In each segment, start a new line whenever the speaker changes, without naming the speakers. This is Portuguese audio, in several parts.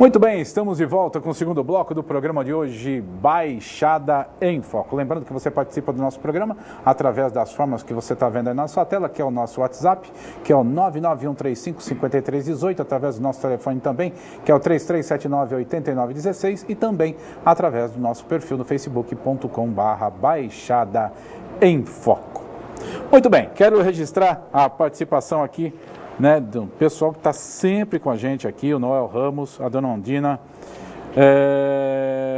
Muito bem, estamos de volta com o segundo bloco do programa de hoje, Baixada em Foco. Lembrando que você participa do nosso programa através das formas que você está vendo aí na sua tela, que é o nosso WhatsApp, que é o 991355318, através do nosso telefone também, que é o 33798916, e também através do nosso perfil no facebook.com/Baixada em Foco. Muito bem, quero registrar a participação aqui, do pessoal que está sempre com a gente aqui, o Noel Ramos, a Dona Ondina,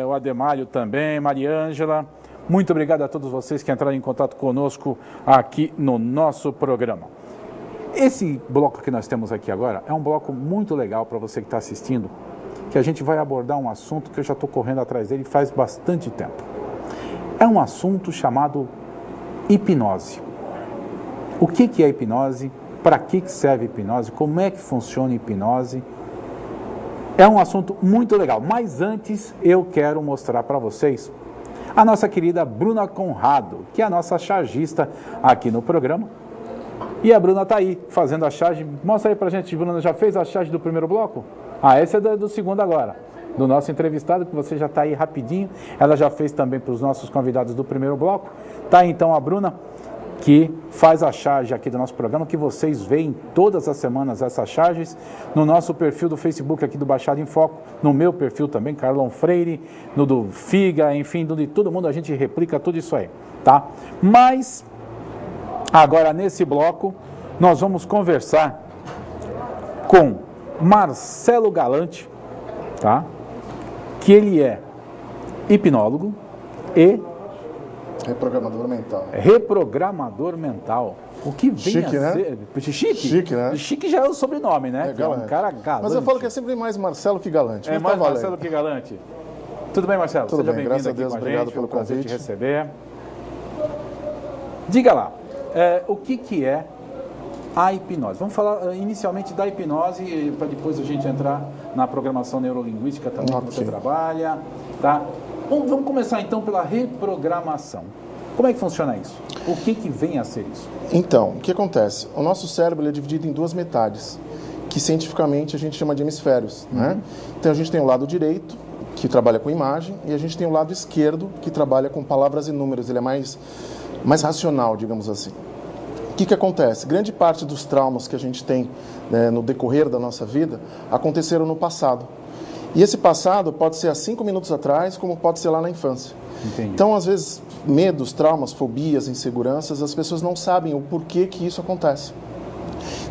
o Ademário também, Mariângela. Muito obrigado a todos vocês que entraram em contato conosco aqui no nosso programa. Esse bloco que nós temos aqui agora é um bloco muito legal para você que está assistindo, que a gente vai abordar um assunto que eu já estou correndo atrás dele faz bastante tempo. É um assunto chamado hipnose. O que é hipnose? Para que serve hipnose? Como é que funciona a hipnose? É um assunto muito legal, mas antes eu quero mostrar para vocês a nossa querida Bruna Conrado, que é a nossa chargista aqui no programa. E a Bruna está aí fazendo a charge. Mostra aí para a gente, Bruna, já fez a charge do primeiro bloco? Esse é do segundo agora, do nosso entrevistado, que você já está aí rapidinho. Ela já fez também para os nossos convidados do primeiro bloco. Tá aí então a Bruna, que faz a charge aqui do nosso programa, que vocês veem todas as semanas essas charges, no nosso perfil do Facebook aqui do Baixada em Foco, no meu perfil também, Carlão Freire, no do Figa, enfim, do de todo mundo, a gente replica tudo isso aí, tá? Mas, agora nesse bloco, nós vamos conversar com Marcelo Galante, tá? Que ele é hipnólogo e
reprogramador mental.
Reprogramador mental. O que vem
chique,
a ser...
Né?
Chique?
Chique, né?
Chique já é o sobrenome, né? É um cara galante.
Mas eu falo que é sempre mais Marcelo que Galante.
É mais Marcelo que Galante. Tudo bem, Marcelo?
Tudo
Seja
bem,
bem-vindo aqui
Deus,
com a
obrigado
gente.
pelo
prazer
convite.
Te receber. Diga lá, o que é a hipnose? Vamos falar inicialmente da hipnose, para depois a gente entrar na programação neurolinguística também, que você trabalha, tá? Vamos começar então pela reprogramação. Como é que funciona isso? O que vem a ser isso?
Então, o que acontece? O nosso cérebro é dividido em duas metades, que cientificamente a gente chama de hemisférios, né? Então a gente tem o lado direito, que trabalha com imagem, e a gente tem o lado esquerdo, que trabalha com palavras e números. Ele é mais racional, digamos assim. O que acontece? Grande parte dos traumas que a gente tem, né, no decorrer da nossa vida aconteceram no passado. E esse passado pode ser há 5 minutos atrás, como pode ser lá na infância.
Entendi.
Então, às vezes, medos, traumas, fobias, inseguranças, as pessoas não sabem o porquê que isso acontece.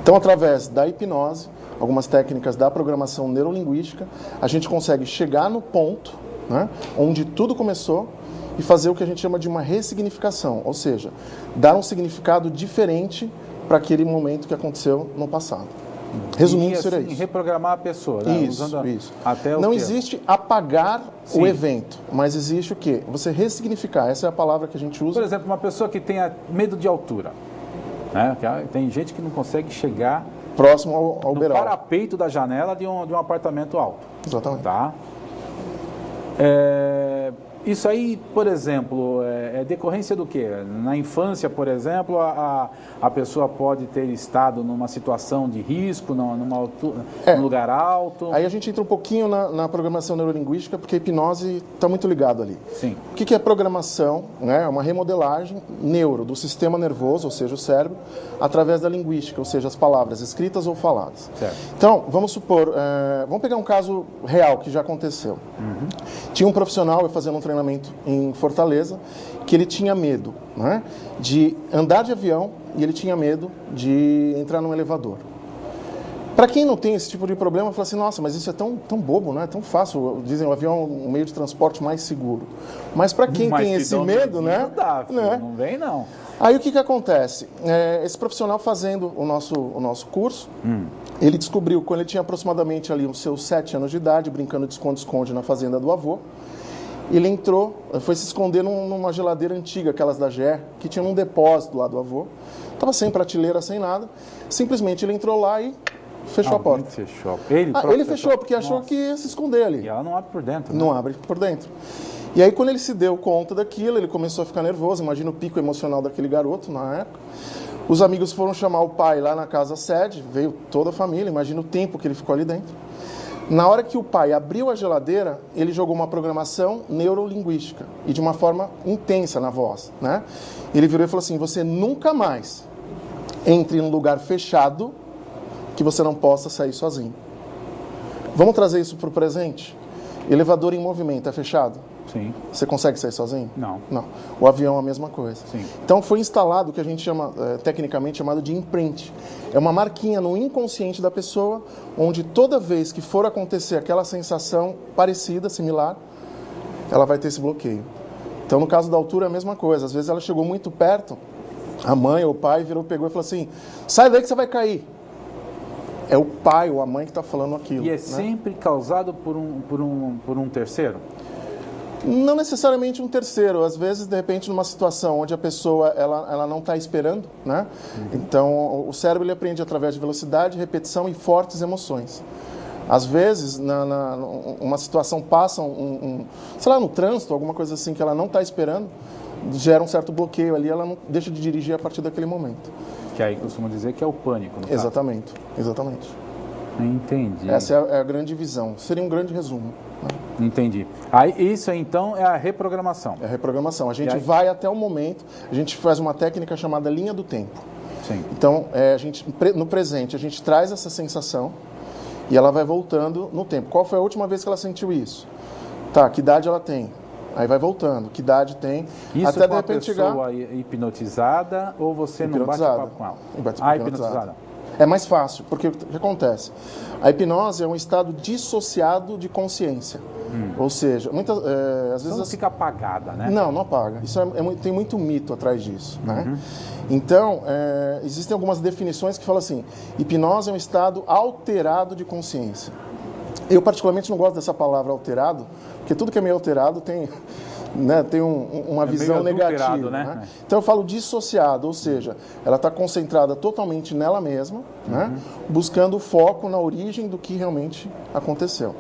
Então, através da hipnose, algumas técnicas da programação neurolinguística, a gente consegue chegar no ponto, né, onde tudo começou e fazer o que a gente chama de uma ressignificação, ou seja, dar um significado diferente para aquele momento que aconteceu no passado. Resumindo, seria isso.
Reprogramar a pessoa, né?
Isso.
Até
não existe apagar o evento, mas existe o quê? Você ressignificar, essa é a palavra que a gente usa.
Por exemplo, uma pessoa que tenha medo de altura, né? Tem gente que não consegue chegar
próximo ao
no
beiral,
parapeito da janela de um apartamento alto.
Exatamente.
Tá? Isso aí, por exemplo, é decorrência do quê? Na infância, por exemplo, a pessoa pode ter estado numa situação de risco, num lugar alto.
Aí a gente entra um pouquinho na programação neurolinguística, porque a hipnose está muito ligado ali.
Sim.
O que é programação? Né? É uma remodelagem do sistema nervoso, ou seja, o cérebro, através da linguística, ou seja, as palavras escritas ou faladas.
Certo.
Então, vamos supor, vamos pegar um caso real que já aconteceu. Tinha um profissional fazendo um treinamento em Fortaleza, que ele tinha medo, né, de andar de avião e ele tinha medo de entrar num elevador. Para quem não tem esse tipo de problema, fala assim, nossa, mas isso é tão bobo, né? Tão fácil. Dizem, o avião é um meio de transporte mais seguro. Mas para quem tem esse medo, né?
Não vem, não.
Aí o que acontece? Esse profissional fazendo o nosso curso, ele descobriu, quando ele tinha aproximadamente ali os seus 7 anos de idade, brincando de esconde-esconde na fazenda do avô, ele entrou, foi se esconder numa geladeira antiga, aquelas da GE, que tinha um depósito lá do avô. Estava sem prateleira, sem nada. Simplesmente ele entrou lá e fechou a porta.
Fechou.
Ele fechou, porque achou que ia se esconder ali.
E ela não abre por dentro, né?
Não abre por dentro. E aí, quando ele se deu conta daquilo, ele começou a ficar nervoso. Imagina o pico emocional daquele garoto na época. Os amigos foram chamar o pai lá na casa sede, veio toda a família, imagina o tempo que ele ficou ali dentro. Na hora que o pai abriu a geladeira, ele jogou uma programação neurolinguística e de uma forma intensa na voz, né? Ele virou e falou assim: você nunca mais entre em um lugar fechado que você não possa sair sozinho. Vamos trazer isso para o presente? Elevador em movimento, é fechado?
Sim.
Você consegue sair sozinho?
Não.
Não. O avião é a mesma coisa.
Sim.
Então foi instalado o que a gente chama, tecnicamente chamado de imprint. É uma marquinha no inconsciente da pessoa, onde toda vez que for acontecer aquela sensação parecida, similar, ela vai ter esse bloqueio. Então no caso da altura é a mesma coisa. Às vezes ela chegou muito perto, a mãe ou o pai virou, pegou e falou assim: sai daí que você vai cair. É o pai ou a mãe que está falando aquilo.
E é, né,
sempre
causado por um terceiro?
Não necessariamente um terceiro. Às vezes, de repente, numa situação onde a pessoa ela não está esperando, né? Então, o cérebro ele aprende através de velocidade, repetição e fortes emoções. Às vezes, uma situação passa, sei lá, no trânsito, alguma coisa assim que ela não está esperando, gera um certo bloqueio ali, ela não deixa de dirigir a partir daquele momento.
Que aí costuma dizer que é o pânico, no caso.
Exatamente.
Entendi.
Essa é a grande visão. Seria um grande resumo. Né?
Entendi. Aí, isso, então, é a reprogramação.
É a reprogramação. A gente vai até o momento, a gente faz uma técnica chamada linha do tempo.
Sim.
Então, no presente, a gente traz essa sensação e ela vai voltando no tempo. Qual foi a última vez que ela sentiu isso? Tá, que idade ela tem? Aí vai voltando, que idade tem,
isso
até
de repente chegar... Isso com a pessoa hipnotizada ou você não bate papo com ela?
Hipnotizada. É mais fácil, porque o que acontece? A hipnose é um estado dissociado de consciência. Ou seja, às vezes...
Não fica apagada, né?
Não apaga. Isso tem muito mito atrás disso, né? Então, existem algumas definições que falam assim: hipnose é um estado alterado de consciência. Eu, particularmente, não gosto dessa palavra alterado, porque tudo que é meio alterado tem, né, tem uma visão negativa. Né? Então, eu falo dissociado, ou seja, ela está concentrada totalmente nela mesma, né, buscando o foco na origem do que realmente aconteceu.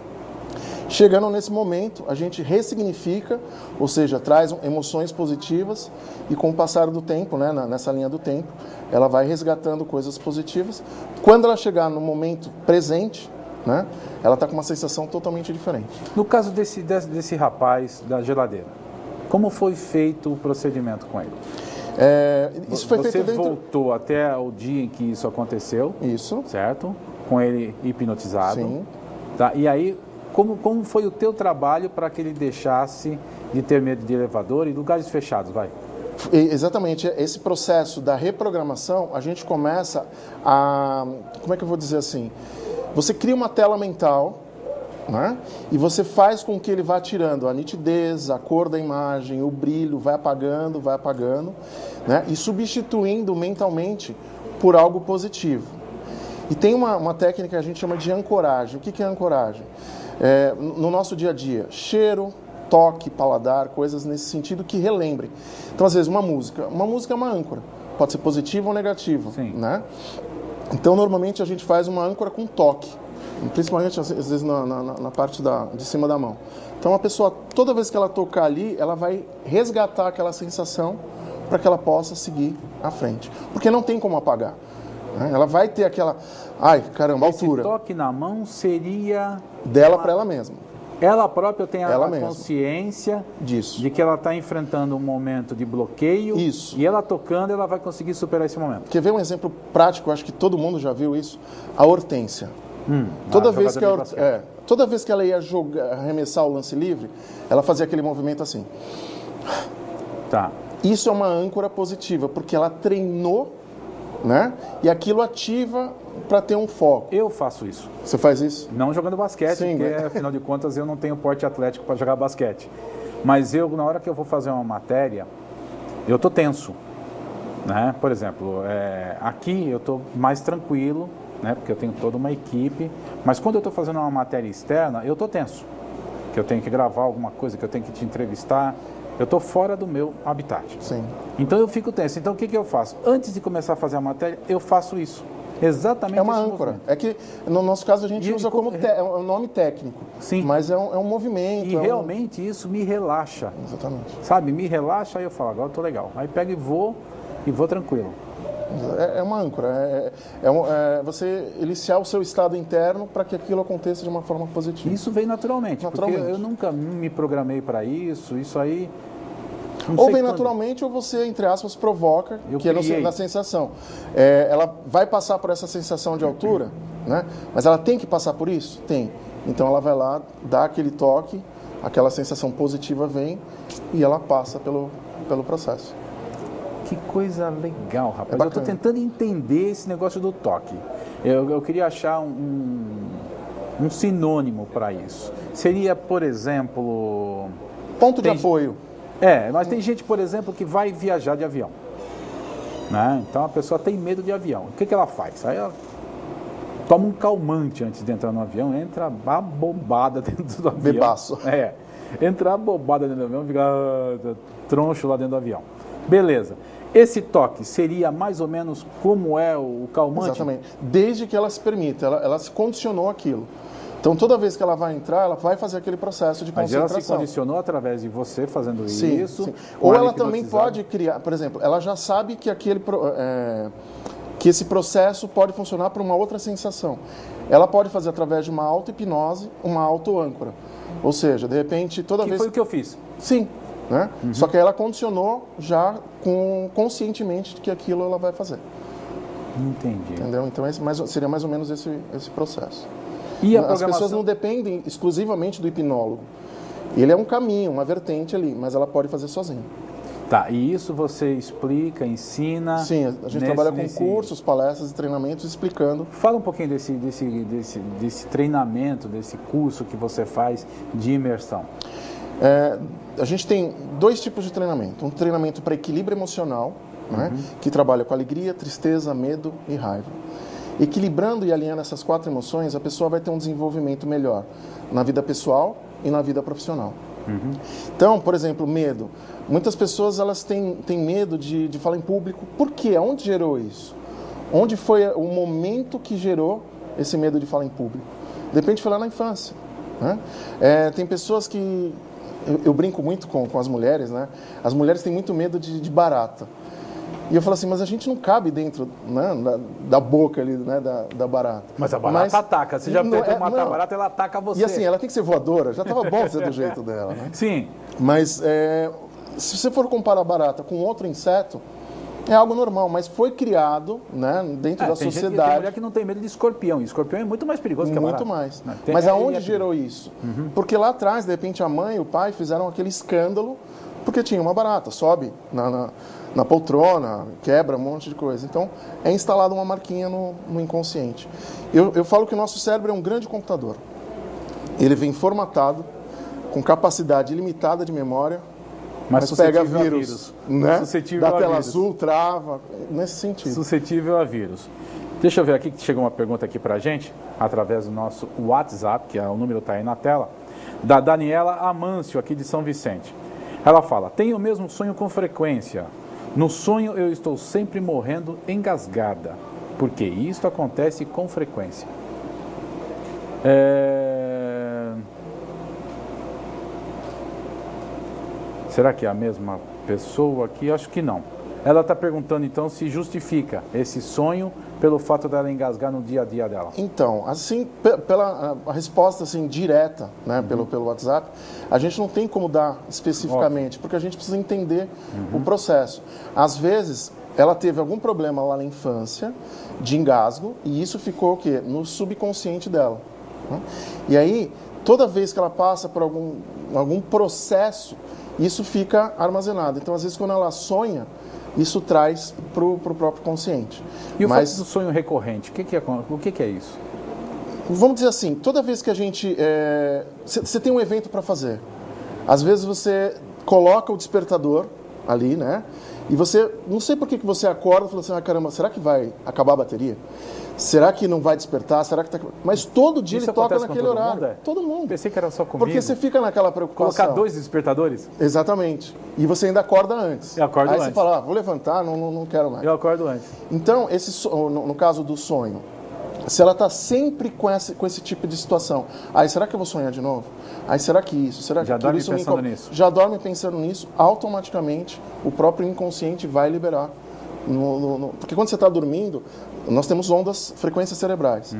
Chegando nesse momento, a gente ressignifica, ou seja, traz emoções positivas e com o passar do tempo, né, nessa linha do tempo, ela vai resgatando coisas positivas. Quando ela chegar no momento presente, né, ela está com uma sensação totalmente diferente.
No caso desse rapaz da geladeira, como foi feito o procedimento com ele?
Isso foi feito
Você voltou até o dia em que isso aconteceu?
Isso.
Certo? Com ele hipnotizado.
Sim.
Tá? E aí, como foi o teu trabalho para que ele deixasse de ter medo de elevador e lugares fechados, vai?
Exatamente. Esse processo da reprogramação, a gente começa a... Como é que eu vou dizer assim? Você cria uma tela mental, né? E você faz com que ele vá tirando a nitidez, a cor da imagem, o brilho, vai apagando, né? E substituindo mentalmente por algo positivo. E tem uma técnica que a gente chama de ancoragem. O que é ancoragem? No nosso dia a dia, cheiro, toque, paladar, coisas nesse sentido que relembrem. Então, às vezes, uma música é uma âncora. Pode ser positiva ou negativa, né? Então, normalmente, a gente faz uma âncora com toque, principalmente, às vezes, na parte de cima da mão. Então, a pessoa, toda vez que ela tocar ali, ela vai resgatar aquela sensação para que ela possa seguir à frente. Porque não tem como apagar. Né? Ela vai ter aquela... Ai, caramba, altura.
Esse toque na mão seria...
Dela para ela mesma.
Ela própria tem a consciência
disso,
de que ela está enfrentando um momento de bloqueio.
Isso.
E ela tocando, ela vai conseguir superar esse momento.
Quer ver um exemplo prático? Acho que todo mundo já viu isso. A Hortência. Toda vez que ela ia arremessar o lance livre, ela fazia aquele movimento assim.
Tá.
Isso é uma âncora positiva, porque ela treinou, né? E aquilo ativa para ter um foco.
Eu faço isso.
Você faz isso?
Não jogando basquete,
Sim,
porque afinal de contas eu não tenho porte atlético para jogar basquete. Mas na hora que eu vou fazer uma matéria, eu tô tenso, né? Por exemplo, aqui eu tô mais tranquilo, né? Porque eu tenho toda uma equipe. Mas quando eu estou fazendo uma matéria externa, eu tô tenso. Que eu tenho que gravar alguma coisa, que eu tenho que te entrevistar. Eu estou fora do meu habitat.
Sim.
Então eu fico tenso. Então o que eu faço? Antes de começar a fazer a matéria, eu faço isso. Exatamente.
É uma âncora. É que no nosso caso a gente usa como um nome técnico.
Sim.
Mas é um movimento.
E realmente isso me relaxa.
Exatamente.
Sabe? Me relaxa, aí eu falo, agora eu tô legal. Aí pego e vou tranquilo.
É uma âncora, você iniciar o seu estado interno para que aquilo aconteça de uma forma positiva.
Isso vem naturalmente, porque eu nunca me programei para isso aí...
Ou vem naturalmente, ou você, entre aspas, provoca, que é na sensação. Ela vai passar por essa sensação de altura, né? Mas ela tem que passar por isso? Tem. Então ela vai lá, dá aquele toque, aquela sensação positiva vem e ela passa pelo processo.
Que coisa legal, rapaz. Eu estou tentando entender esse negócio do toque. Eu queria achar um sinônimo para isso. Seria, por exemplo...
Ponto de apoio.
Mas tem gente, por exemplo, que vai viajar de avião, né? Então a pessoa tem medo de avião. O que ela faz? Aí ela toma um calmante antes de entrar no avião, entra abobada dentro do avião.
Bebaço.
Entra abobada dentro do avião, fica troncho lá dentro do avião. Beleza. Esse toque seria mais ou menos como é o calmante?
Exatamente. Desde que ela se permita, ela se condicionou aquilo. Então, toda vez que ela vai entrar, ela vai fazer aquele processo de concentração.
Mas ela se condicionou através de você fazendo isso?
Sim. Ou ela também pode criar, por exemplo, ela já sabe que que esse processo pode funcionar para uma outra sensação. Ela pode fazer através de uma auto-hipnose, uma auto-âncora. Ou seja, de repente, toda vez...
Que foi o que eu fiz.
Sim. Né? Só que ela condicionou já conscientemente que aquilo ela vai fazer.
Entendi.
Entendeu? Então, seria mais ou menos esse processo.
E
As pessoas não dependem exclusivamente do hipnólogo. Ele é um caminho, uma vertente ali, mas ela pode fazer sozinha.
Tá, e isso você explica, ensina...
Sim, a gente trabalha com cursos, palestras e treinamentos explicando.
Fala um pouquinho desse treinamento, desse curso que você faz de imersão.
A gente tem dois tipos de treinamento. Um treinamento para equilíbrio emocional, né, que trabalha com alegria, tristeza, medo e raiva. Equilibrando e alinhando essas 4 emoções, a pessoa vai ter um desenvolvimento melhor na vida pessoal e na vida profissional. Então, por exemplo, medo. Muitas pessoas elas têm medo de falar em público. Por quê? Onde gerou isso? Onde foi o momento que gerou esse medo de falar em público? De repente foi lá na infância. Né? Tem pessoas que... Eu brinco muito com as mulheres, né? As mulheres têm muito medo de barata. E eu falo assim, mas a gente não cabe dentro, né, da boca ali, né, da barata.
Mas a barata ataca. Você já tentou matar a barata, ela ataca você.
E assim, ela tem que ser voadora. Já estava bom ser do jeito dela, né?
Sim.
Mas se você for comparar a barata com outro inseto, é algo normal, mas foi criado, né, dentro da sociedade.
Tem mulher que não tem medo de escorpião. E escorpião é muito mais perigoso que a barata.
Muito mais. Mas aonde gerou isso? Porque lá atrás, de repente, a mãe e o pai fizeram aquele escândalo porque tinha uma barata. Sobe na poltrona, quebra um monte de coisa. Então, é instalada uma marquinha no inconsciente. Eu falo que o nosso cérebro é um grande computador. Ele vem formatado, com capacidade ilimitada de memória, mas pega vírus, né? Da tela azul, trava, nesse sentido.
Suscetível a vírus. Deixa eu ver aqui, que chegou uma pergunta aqui pra gente, através do nosso WhatsApp, que o número está aí na tela, da Daniela Amâncio, aqui de São Vicente. Ela fala, tenho o mesmo sonho com frequência. No sonho eu estou sempre morrendo engasgada, porque isto acontece com frequência. Será que é a mesma pessoa aqui? Acho que não. Ela está perguntando então se justifica esse sonho pelo fato dela engasgar no dia a dia dela.
Então, assim, pela a resposta assim direta, né, pelo WhatsApp, a gente não tem como dar especificamente, porque a gente precisa entender o processo. Às vezes, ela teve algum problema lá na infância de engasgo e isso ficou o quê? No subconsciente dela. Né? E aí, toda vez que ela passa por algum processo, isso fica armazenado. Então, às vezes, quando ela sonha, isso traz para o próprio consciente.
E o fato do sonho recorrente, o que é isso?
Vamos dizer assim, toda vez que a gente... Você tem um evento para fazer. Às vezes você coloca o despertador ali, né? E você... Não sei por que você acorda e fala assim, caramba, será que vai acabar a bateria? Será que não vai despertar? Será que tá... Mas todo dia
isso
ele toca naquele horário.
Mundo,
Todo mundo.
Pensei que era só comigo.
Porque você fica naquela preocupação.
Colocar 2 despertadores?
Exatamente. E você ainda acorda antes.
Eu acordo antes.
Aí você fala, vou levantar, não quero mais.
Eu acordo antes.
Então, no caso do sonho, se ela está sempre com esse tipo de situação, aí será que eu vou sonhar de novo? Aí será que isso? Será que
já dorme pensando nisso?
Já dorme pensando nisso, automaticamente o próprio inconsciente vai liberar Porque quando você está dormindo, nós temos ondas, frequências cerebrais.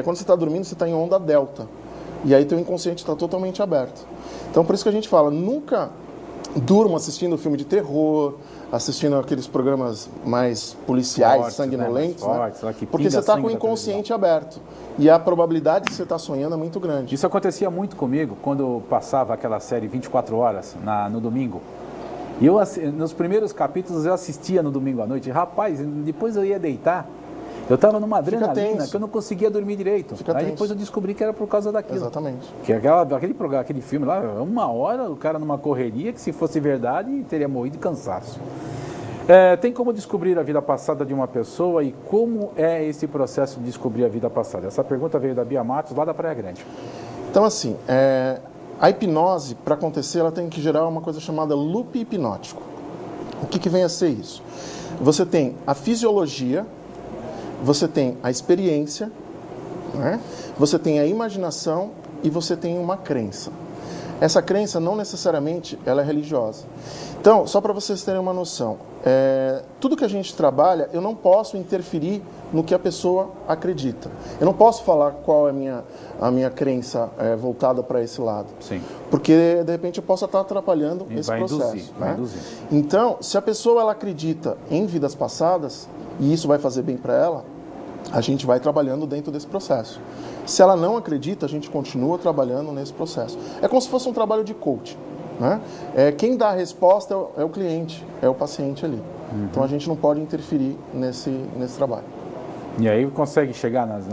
Quando você está dormindo, você está em onda delta. E aí teu inconsciente está totalmente aberto. Então, por isso que a gente fala, nunca durma assistindo filme de terror, assistindo aqueles programas mais policiais, fortes, sanguinolentos, né?
Fortes,
porque você está com o inconsciente aberto. E a probabilidade de você estar sonhando é muito grande.
Isso acontecia muito comigo quando passava aquela série 24 horas no domingo. E nos primeiros capítulos eu assistia no domingo à noite. Rapaz, depois eu ia deitar. Eu estava numa adrenalina que eu não conseguia dormir direito. Aí depois eu descobri que era por causa daquilo.
Exatamente.
Que aquele filme lá, 1 hora, o cara numa correria, que se fosse verdade, teria morrido de cansaço. Tem como descobrir a vida passada de uma pessoa e como é esse processo de descobrir a vida passada? Essa pergunta veio da Bia Matos, lá da Praia Grande.
Então, assim, a hipnose, para acontecer, ela tem que gerar uma coisa chamada loop hipnótico. O que vem a ser isso? Você tem a fisiologia, você tem a experiência, né? Você tem a imaginação e você tem uma crença. Essa crença não necessariamente ela é religiosa. Então, só para vocês terem uma noção, tudo que a gente trabalha, eu não posso interferir no que a pessoa acredita. Eu não posso falar qual é a minha crença voltada para esse lado.
Sim.
Porque, de repente, eu posso estar atrapalhando esse processo.
Vai induzir.
Então, se a pessoa ela acredita em vidas passadas, e isso vai fazer bem para ela, a gente vai trabalhando dentro desse processo. Se ela não acredita, a gente continua trabalhando nesse processo. É como se fosse um trabalho de coach, né? Quem dá a resposta é o cliente, é o paciente ali. Então a gente não pode interferir nesse trabalho.
E aí consegue chegar nas...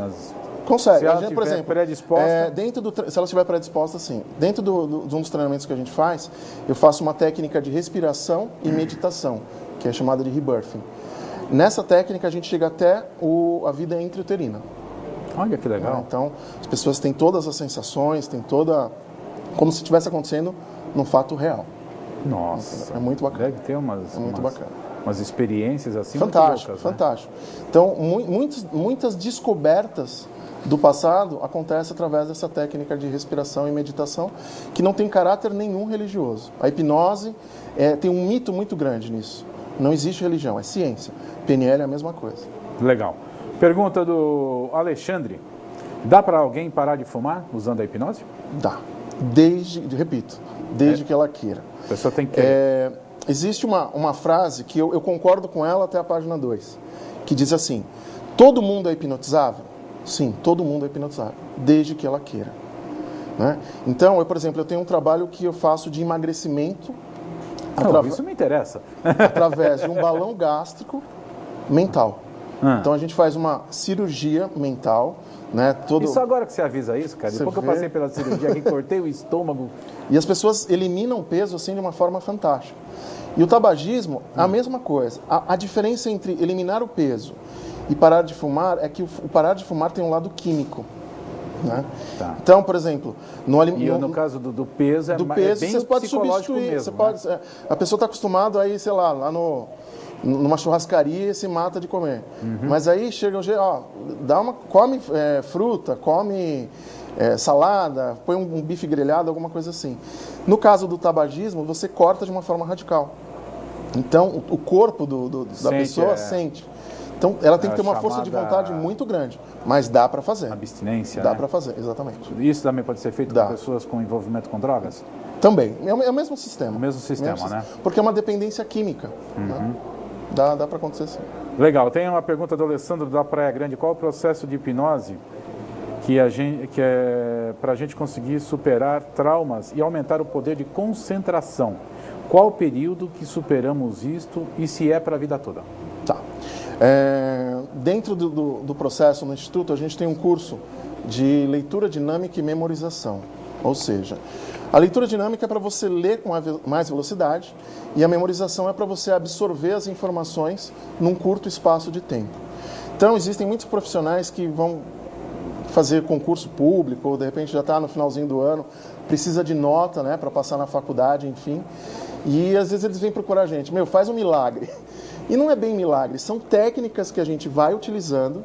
Consegue.
Se ela estiver, por exemplo, predisposta...
se ela estiver predisposta, sim. Dentro de um dos treinamentos que a gente faz, eu faço uma técnica de respiração e meditação, que é chamada de rebirthing. Nessa técnica, a gente chega até a vida intrauterina.
Olha que legal.
Então, as pessoas têm todas as sensações, como se estivesse acontecendo num fato real.
Nossa.
É muito bacana.
Deve ter umas experiências assim
fantástico,
muito loucas,
fantástico. Né? Então, muitas descobertas do passado acontecem através dessa técnica de respiração e meditação, que não tem caráter nenhum religioso. A hipnose tem um mito muito grande nisso. Não existe religião, é ciência. PNL é a mesma coisa.
Legal. Pergunta do Alexandre. Dá para alguém parar de fumar usando a hipnose?
Dá. Desde que ela queira.
A pessoa tem que...
Existe uma frase que eu concordo com ela até a página 2, que diz assim: todo mundo é hipnotizável? Sim, todo mundo é hipnotizável, desde que ela queira. Né? Então, por exemplo, eu tenho um trabalho que eu faço de emagrecimento.
Isso me interessa.
Através de um balão gástrico mental. Então a gente faz uma cirurgia mental, né?
Isso agora que você avisa isso, cara. Depois que eu passei pela cirurgia aqui, cortei o estômago.
E as pessoas eliminam peso assim de uma forma fantástica. E o tabagismo, a mesma coisa. A diferença entre eliminar o peso e parar de fumar é que o parar de fumar tem um lado químico. Né? Tá. Então, por exemplo,
no caso do peso,
é bem
você pode substituir.
Mesmo, você pode, a pessoa está acostumada aí, sei lá numa churrascaria e se mata de comer. Mas aí chega come fruta, come salada, põe um bife grelhado, alguma coisa assim. No caso do tabagismo, você corta de uma forma radical. Então, o corpo da pessoa sente. Então, ela tem que ter uma força de vontade muito grande, mas dá para fazer.
Abstinência,
dá para fazer, exatamente.
Isso também pode ser feito com pessoas com envolvimento com drogas?
Também, é o mesmo sistema.
O mesmo sistema, né?
Porque é uma dependência química. Né? Dá para acontecer sim.
Legal, tem uma pergunta do Alessandro da Praia Grande. Qual o processo de hipnose que é para a gente conseguir superar traumas e aumentar o poder de concentração? Qual o período que superamos isto e se é para a vida toda?
Tá. Dentro do processo no Instituto, a gente tem um curso de leitura dinâmica e memorização. Ou seja, a leitura dinâmica é para você ler com mais velocidade e a memorização é para você absorver as informações num curto espaço de tempo. Então, existem muitos profissionais que vão fazer concurso público ou, de repente, já está no finalzinho do ano, precisa de nota, né, para passar na faculdade, enfim. E, às vezes, eles vêm procurar a gente. Faz um milagre. E não é bem milagre, são técnicas que a gente vai utilizando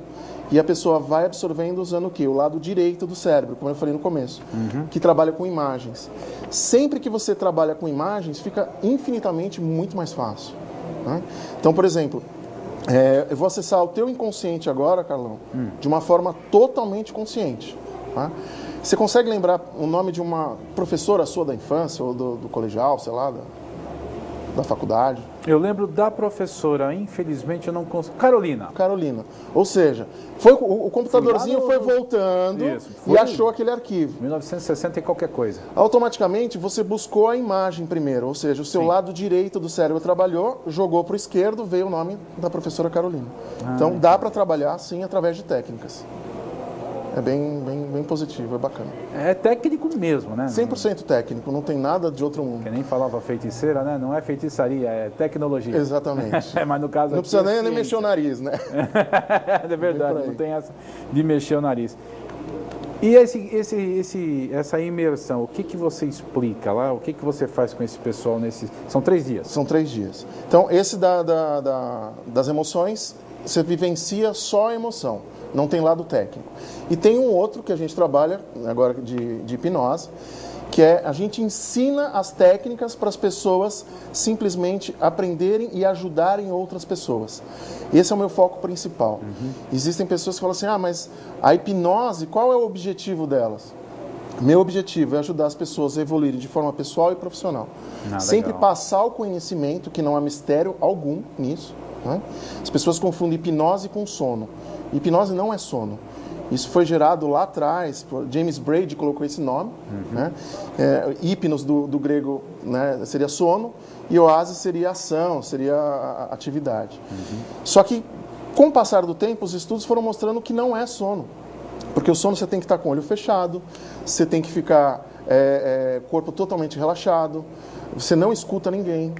e a pessoa vai absorvendo usando o quê? O lado direito do cérebro, como eu falei no começo, que trabalha com imagens. Sempre que você trabalha com imagens, fica infinitamente muito mais fácil. Né? Então, por exemplo, Eu vou acessar o teu inconsciente agora, Carlão, de uma forma totalmente consciente. Tá? Você consegue lembrar o nome de uma professora sua da infância, ou do colegial, sei lá, da faculdade?
Eu lembro da professora, infelizmente eu não consigo. Carolina.
Carolina. Ou seja, o computadorzinho foi voltando e achou aquele arquivo.
1960 e qualquer coisa.
Automaticamente você buscou a imagem primeiro, ou seja, o seu lado direito do cérebro trabalhou, jogou para o esquerdo, veio o nome da professora Carolina. Então dá para trabalhar sim através de técnicas. É bem positivo, é bacana.
É técnico mesmo, né?
100% técnico, não tem nada de outro mundo.
Que nem falava feiticeira, né? Não é feitiçaria, é tecnologia.
Exatamente.
Mas no caso
não precisa nem mexer o nariz, né?
É verdade, não tem essa de mexer o nariz. E essa imersão, o que você explica lá? O que você faz com esse pessoal nesses... São 3 dias?
São 3 dias. Então, esse das emoções, você vivencia só a emoção. Não tem lado técnico. E tem um outro que a gente trabalha agora de hipnose, que é a gente ensina as técnicas para as pessoas simplesmente aprenderem e ajudarem outras pessoas. Esse é o meu foco principal. Existem pessoas que falam assim, mas a hipnose, qual é o objetivo delas? Meu objetivo é ajudar as pessoas a evoluírem de forma pessoal e profissional. Sempre passar o conhecimento, que não há mistério algum nisso. Né? As pessoas confundem hipnose com sono. Hipnose não é sono. Isso foi gerado lá atrás, James Braid colocou esse nome. Né? Hipnos do grego, né, seria sono, e oásis seria ação, seria atividade. Só que, com o passar do tempo, os estudos foram mostrando que não é sono. Porque o sono você tem que estar com o olho fechado, você tem que ficar corpo totalmente relaxado, você não escuta ninguém.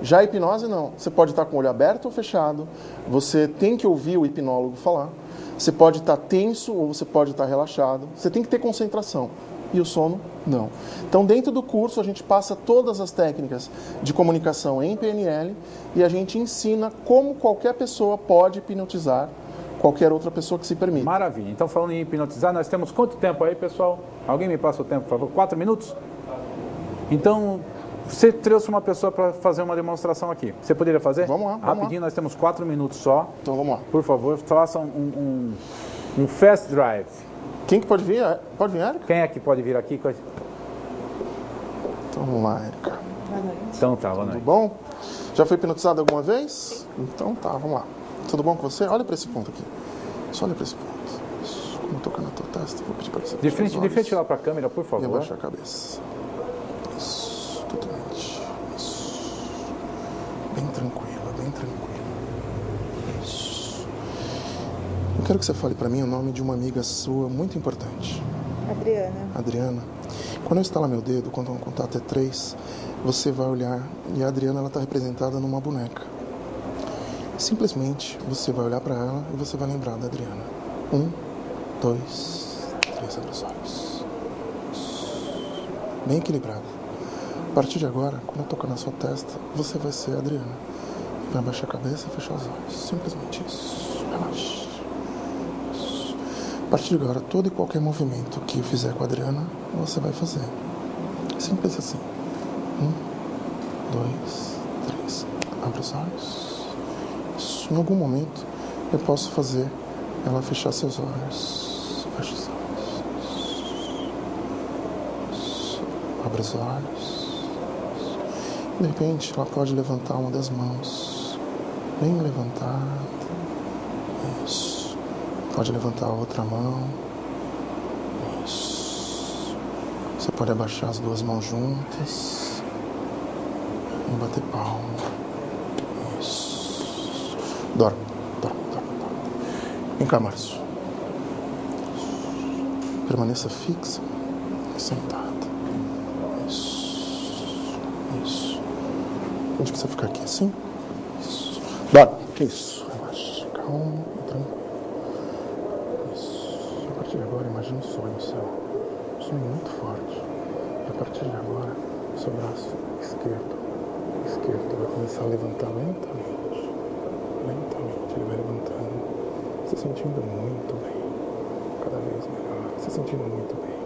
Já a hipnose não, você pode estar com o olho aberto ou fechado, você tem que ouvir o hipnólogo falar, você pode estar tenso ou você pode estar relaxado, você tem que ter concentração. E o sono, não. Então, dentro do curso, a gente passa todas as técnicas de comunicação em PNL e a gente ensina como qualquer pessoa pode hipnotizar qualquer outra pessoa que se permita.
Maravilha. Então, falando em hipnotizar, nós temos quanto tempo aí, pessoal? Alguém me passa o tempo, por favor? 4 minutos? Então, você trouxe uma pessoa para fazer uma demonstração aqui. Você poderia fazer?
Vamos lá.
Rapidinho, nós temos 4 minutos só.
Então, vamos lá.
Por favor, faça um fast drive.
Quem que pode vir? Pode vir, Érica?
Quem é que pode vir aqui?
Então, vamos lá, Érica.
Boa noite.
Então tá, boa noite.
Tudo bom? Já foi hipnotizado alguma vez? Então tá, vamos lá. Tudo bom com você? Olha para esse ponto aqui. Só olha para esse ponto. Isso. Como toca na tua testa, vou pedir para você
De frente lá para a câmera, por favor.
E abaixar a cabeça. Isso, totalmente. Isso. Bem tranquila, bem tranquila. Isso. Eu quero que você fale para mim o nome de uma amiga sua muito importante.
Adriana.
Adriana. Quando eu estalar meu dedo, quando eu contar até 3, você vai olhar e a Adriana está representada numa boneca. Simplesmente você vai olhar para ela e você vai lembrar da Adriana. 1, 2, 3, abre os olhos. Bem equilibrado. A partir de agora, quando eu tocar na sua testa, você vai ser a Adriana. Vai abaixar a cabeça e fechar os olhos. Simplesmente isso. Relaxa. Isso. A partir de agora, todo e qualquer movimento que eu fizer com a Adriana, você vai fazer. Simples assim. 1, 2, 3. Abre os olhos. Isso. Em algum momento, eu posso fazer ela fechar seus olhos. Fecha os olhos. Isso. Abre os olhos. De repente, ela pode levantar uma das mãos. Bem levantada. Isso. Pode levantar a outra mão. Isso. Você pode abaixar as 2 mãos juntas. E bater palma. Isso. Dorme. Vem cá, Márcio. Permaneça fixa e sentada. Isso. Onde que você ficar aqui assim? Isso. Dorme. Isso. Relaxa. Calma e tranquilo. Isso. A partir de agora, imagine um sonho seu. Um sonho muito forte. E a partir de agora, seu braço esquerdo vai começar a levantar lentamente. Lentamente ele vai levantando. Se sentindo muito bem. Cada vez melhor. Se sentindo muito bem.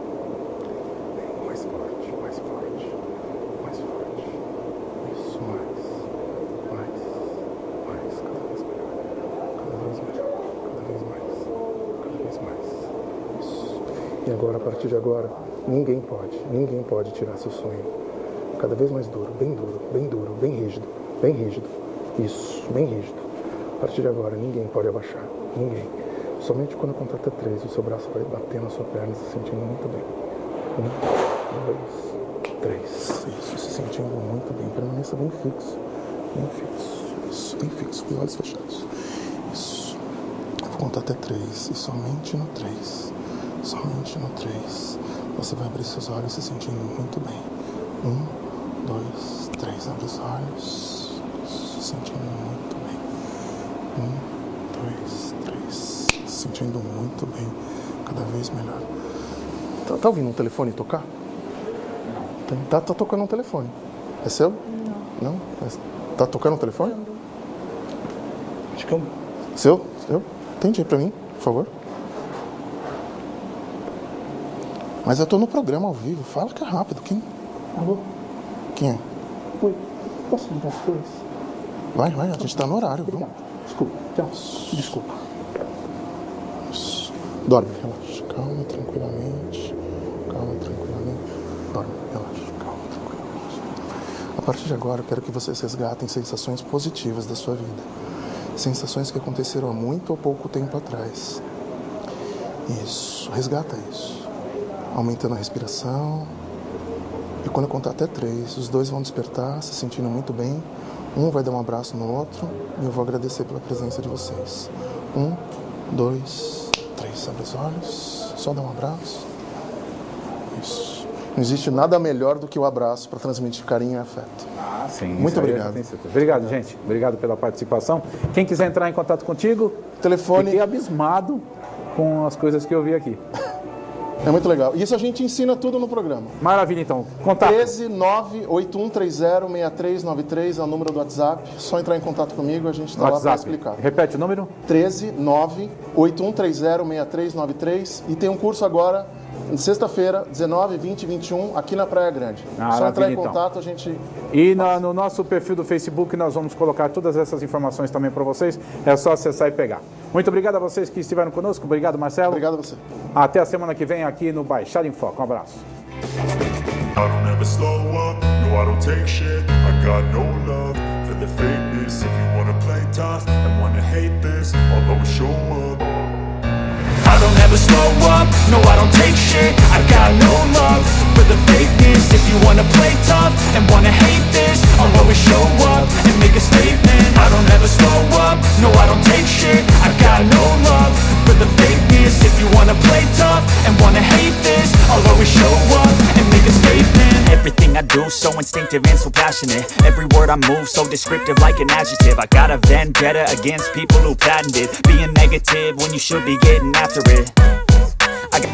Mais forte, mais forte. Mais forte. Isso, mais. Cada vez melhor. E agora, a partir de agora, ninguém pode tirar seu sonho. Cada vez mais duro, bem duro, bem duro, bem rígido, bem rígido. Isso, bem rígido. A partir de agora, ninguém pode abaixar, ninguém. Somente quando eu contar até 3, o seu braço vai bater na sua perna, se sentindo muito bem. 1, 2, 3. Isso, se sentindo muito bem. Permaneça bem fixo. Bem fixo. Isso, bem fixo, com os olhos fechados. Isso. Eu vou contar até 3. E somente no 3. Somente no 3. Você vai abrir seus olhos se sentindo muito bem. 1, 2, 3. Abre os olhos. Se sentindo muito bem. 1, 2, 3. Se sentindo muito bem. Cada vez melhor. Tá ouvindo um telefone tocar? Tá tocando um telefone. É seu? Não. Tá tocando um telefone? Acho que é um... Seu? Atende aí pra mim, por favor. Mas eu tô no programa ao vivo. Fala que é rápido. Quem? Alô? Quem é?
Oi. Posso ligar depois?
Vai. A gente tá no horário.
Obrigado. Desculpa. Tchau. Desculpa.
Dorme, relaxa. Calma, tranquilamente. Dorme, relaxa. Calma, tranquilamente. A partir de agora, eu quero que vocês resgatem sensações positivas da sua vida. Sensações que aconteceram há muito ou pouco tempo atrás. Isso, resgata isso. Aumentando a respiração. E quando eu contar até 3, os dois vão despertar, se sentindo muito bem. Um vai dar um abraço no outro e eu vou agradecer pela presença de vocês. 1, 2, 3. Abre os olhos. Só dá um abraço. Isso. Não existe nada melhor do que o abraço para transmitir carinho e afeto.
Ah, sim.
Muito obrigado.
Obrigado, gente. Obrigado pela participação. Quem quiser entrar em contato contigo,
telefone.
Fiquei abismado com as coisas que eu vi aqui.
É muito legal. Isso a gente ensina tudo no programa.
Maravilha, então. Contato.
13981306393 é o número do WhatsApp. Só entrar em contato comigo, a gente está lá para explicar.
Repete o número.
13981306393 e tem um curso agora, sexta-feira, 19, 20 e 21, aqui na Praia Grande. Só entrar em contato, a gente...
E no nosso perfil do Facebook nós vamos colocar todas essas informações também para vocês. É só acessar e pegar. Muito obrigado a vocês que estiveram conosco. Obrigado, Marcelo.
Obrigado a você.
Até a semana que vem aqui no Baixada em Foco. Um abraço.
I don't ever slow up, no I don't take shit. I got no love for the fakeness. If you wanna play tough and wanna hate this, I'll always show up. I don't ever slow up, no I don't take shit. I got no love for the fakeness. If you wanna play tough and wanna hate this, I'll always show up and make a statement. I don't ever slow up, no I don't take shit. I got no love for the fakeness. If you wanna play tough and wanna hate this, I'll always show up and make a statement. Everything I do so instinctive and so passionate. Every word I move so descriptive like an adjective. I got a vendetta against people who patented being negative when you should be getting after it. I got